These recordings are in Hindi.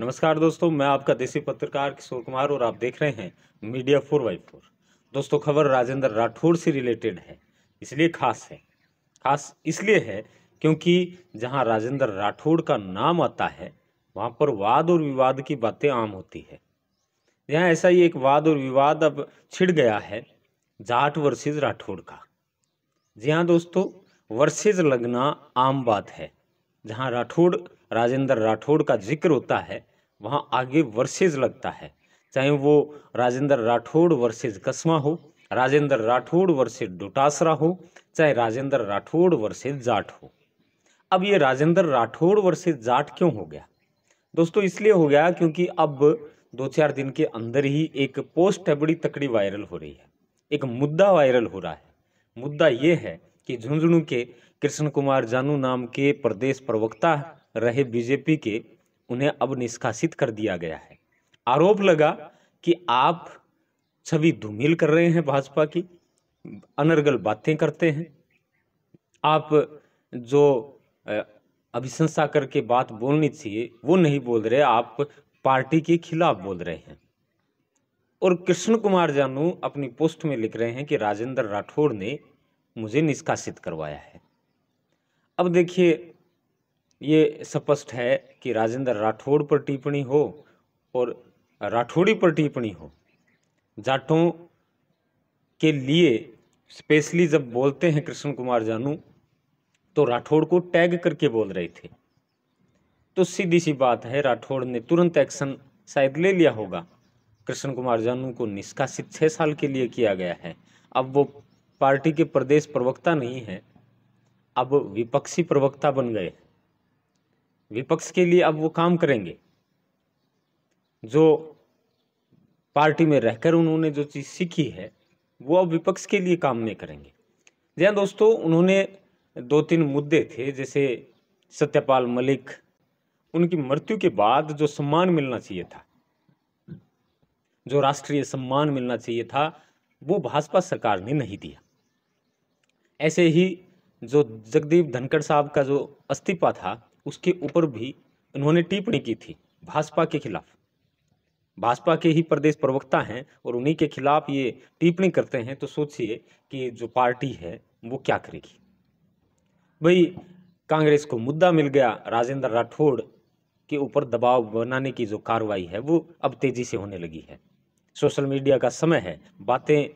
नमस्कार दोस्तों, मैं आपका देसी पत्रकार किशोर कुमार और आप देख रहे हैं मीडिया 4x4। दोस्तों, खबर राजेंद्र राठौड़ से रिलेटेड है, इसलिए खास है। खास इसलिए है क्योंकि जहां राजेंद्र राठौड़ का नाम आता है वहां पर वाद और विवाद की बातें आम होती है। यहाँ ऐसा ही एक वाद और विवाद अब छिड़ गया है, जाट वर्सेस राठौड़ का। जी हाँ दोस्तों, वर्सेस लगना आम बात है। जहाँ राठौड़ राजेंद्र राठौड़ का जिक्र होता है वहाँ आगे वर्सेस लगता है, चाहे वो राजेंद्र राठौड़ वर्सेस कस्मा हो, राजेंद्र राठौड़ वर्सेस डोटासरा हो, चाहे राजेंद्र राठौड़ वर्सेस जाट हो। अब ये राजेंद्र राठौड़ वर्सेस जाट क्यों हो गया दोस्तों? इसलिए हो गया क्योंकि अब 2-4 दिन के अंदर ही एक पोस्ट है बड़ी तकड़ी वायरल हो रही है, एक मुद्दा वायरल हो रहा है। मुद्दा ये है कि झुंझुनू के कृष्ण कुमार जानू नाम के प्रदेश प्रवक्ता रहे बीजेपी के, उन्हें अब निष्कासित कर दिया गया है। आरोप लगा कि आप छवि धूमिल कर रहे हैं भाजपा की, अनर्गल बातें करते हैं, आप जो अभिशंसा करके बात बोलनी चाहिए वो नहीं बोल रहे, आप पार्टी के खिलाफ बोल रहे हैं। और कृष्ण कुमार जानू अपनी पोस्ट में लिख रहे हैं कि राजेंद्र राठौड़ ने मुझे निष्कासित करवाया है। अब देखिए, ये स्पष्ट है कि राजेंद्र राठौड़ पर टिप्पणी हो और राठौड़ी पर टिप्पणी हो, जाटों के लिए स्पेशली जब बोलते हैं कृष्ण कुमार जानू तो राठौड़ को टैग करके बोल रहे थे। तो सीधी सी बात है, राठौड़ ने तुरंत एक्शन शायद ले लिया होगा। कृष्ण कुमार जानू को निष्कासित 6 साल के लिए किया गया है। अब वो पार्टी के प्रदेश प्रवक्ता नहीं है, अब विपक्षी प्रवक्ता बन गए। विपक्ष के लिए अब वो काम करेंगे, जो पार्टी में रहकर उन्होंने जो चीज़ सीखी है वो अब विपक्ष के लिए काम नहीं करेंगे। जी हाँ दोस्तों, उन्होंने 2-3 मुद्दे थे, जैसे सत्यपाल मलिक, उनकी मृत्यु के बाद जो सम्मान मिलना चाहिए था, जो राष्ट्रीय सम्मान मिलना चाहिए था, वो भाजपा सरकार ने नहीं दिया। ऐसे ही जो जगदीप धनखड़ साहब का जो इस्तीफा था उसके ऊपर भी उन्होंने टिप्पणी की थी भाजपा के खिलाफ। भाजपा के ही प्रदेश प्रवक्ता हैं और उन्हीं के खिलाफ ये टिप्पणी करते हैं, तो सोचिए कि जो पार्टी है वो क्या करेगी। भाई, कांग्रेस को मुद्दा मिल गया, राजेंद्र राठौड़ के ऊपर दबाव बनाने की जो कार्रवाई है वो अब तेजी से होने लगी है। सोशल मीडिया का समय है, बातें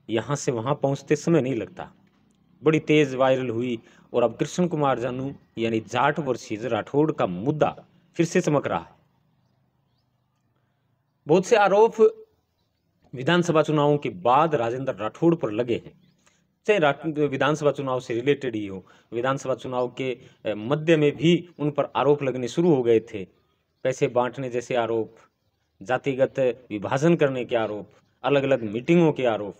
यहाँ से वहाँ पहुँचते समय नहीं लगता। बड़ी तेज वायरल हुई और अब कृष्ण कुमार जानू यानी जाट वर्सेस राठौड़ का मुद्दा फिर से चमक रहा है। बहुत से आरोप विधानसभा चुनावों के बाद राजेंद्र राठौड़ पर लगे हैं, चाहे विधानसभा चुनाव से रिलेटेड ही हो। विधानसभा चुनाव के मध्य में भी उन पर आरोप लगने शुरू हो गए थे, पैसे बांटने जैसे आरोप, जातिगत विभाजन करने के आरोप, अलग अलग मीटिंगों के आरोप।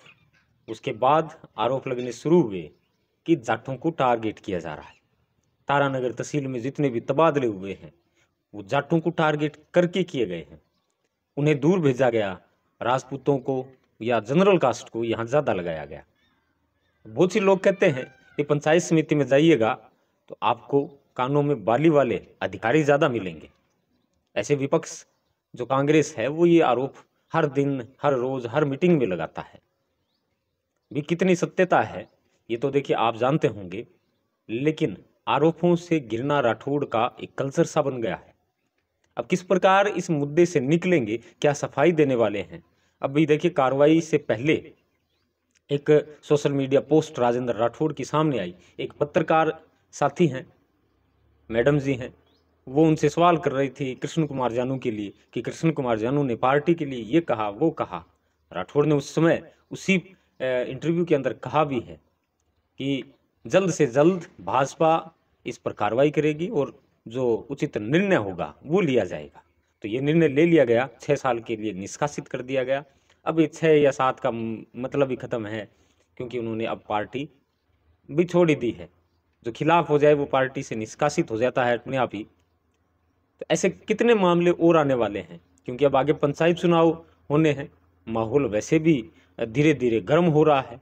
उसके बाद आरोप लगने शुरू हुए कि जाटों को टारगेट किया जा रहा है। तारानगर तहसील में जितने भी तबादले हुए हैं वो जाटों को टारगेट करके किए गए हैं। उन्हें दूर भेजा गया, राजपूतों को या जनरल कास्ट को यहाँ ज़्यादा लगाया गया। बहुत सी लोग कहते हैं कि पंचायत समिति में जाइएगा तो आपको कानों में बाली वाले अधिकारी ज़्यादा मिलेंगे। ऐसे विपक्ष जो कांग्रेस है वो ये आरोप हर दिन, हर रोज़, हर मीटिंग में लगाता है। भी कितनी सत्यता है ये तो देखिए आप जानते होंगे, लेकिन आरोपों से घिरना राठौड़ का एक कल्चर सा बन गया है। अब किस प्रकार इस मुद्दे से निकलेंगे, क्या सफाई देने वाले हैं? अब भी देखिए, कार्रवाई से पहले एक social media post Rajendra Rathore की सामने आई। एक पत्रकार साथी हैं, मैडम जी हैं, वो उनसे सवाल कर रही थी कृष्ण कुमार जानू के लिए कि कृष्ण कुमार जानू ने पार्टी के लिए ये कहा वो कहा। राठौड़ ने उस समय उसी इंटरव्यू के अंदर कहा भी है कि जल्द से जल्द भाजपा इस पर कार्रवाई करेगी और जो उचित निर्णय होगा वो लिया जाएगा। तो ये निर्णय ले लिया गया, 6 साल के लिए निष्कासित कर दिया गया। अब ये 6 या 7 का मतलब ही खत्म है, क्योंकि उन्होंने अब पार्टी भी छोड़ ही दी है। जो खिलाफ हो जाए वो पार्टी से निष्कासित हो जाता है अपने आप ही। तो ऐसे कितने मामले और आने वाले हैं, क्योंकि अब आगे पंचायत चुनाव होने हैं। माहौल वैसे भी धीरे धीरे गर्म हो रहा है,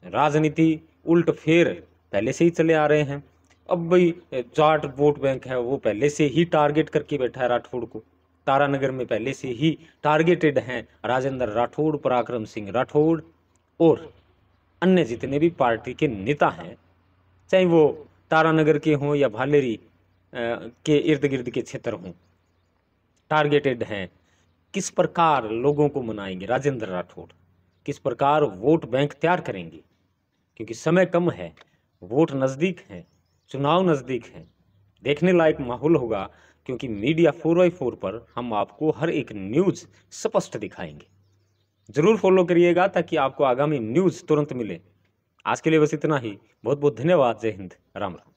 राजनीति उल्ट फेर पहले से ही चले आ रहे हैं। अब भाई जाट वोट बैंक है वो पहले से ही टारगेट करके बैठा है राठौड़ को। तारानगर में पहले से ही टारगेटेड हैं राजेंद्र राठौड़, पराक्रम सिंह राठौड़ और अन्य जितने भी पार्टी के नेता हैं, चाहे वो तारानगर के हों या भालेरी के इर्द गिर्द के क्षेत्र हों, टारगेटेड हैं। किस प्रकार लोगों को मनाएंगे राजेंद्र राठौड़, किस प्रकार वोट बैंक तैयार करेंगे, क्योंकि समय कम है, वोट नज़दीक है, चुनाव नज़दीक है। देखने लायक माहौल होगा, क्योंकि मीडिया 4x4 पर हम आपको हर एक न्यूज़ स्पष्ट दिखाएंगे। ज़रूर फॉलो करिएगा ताकि आपको आगामी न्यूज़ तुरंत मिले। आज के लिए बस इतना ही। बहुत बहुत धन्यवाद। जय हिंद, राम राम।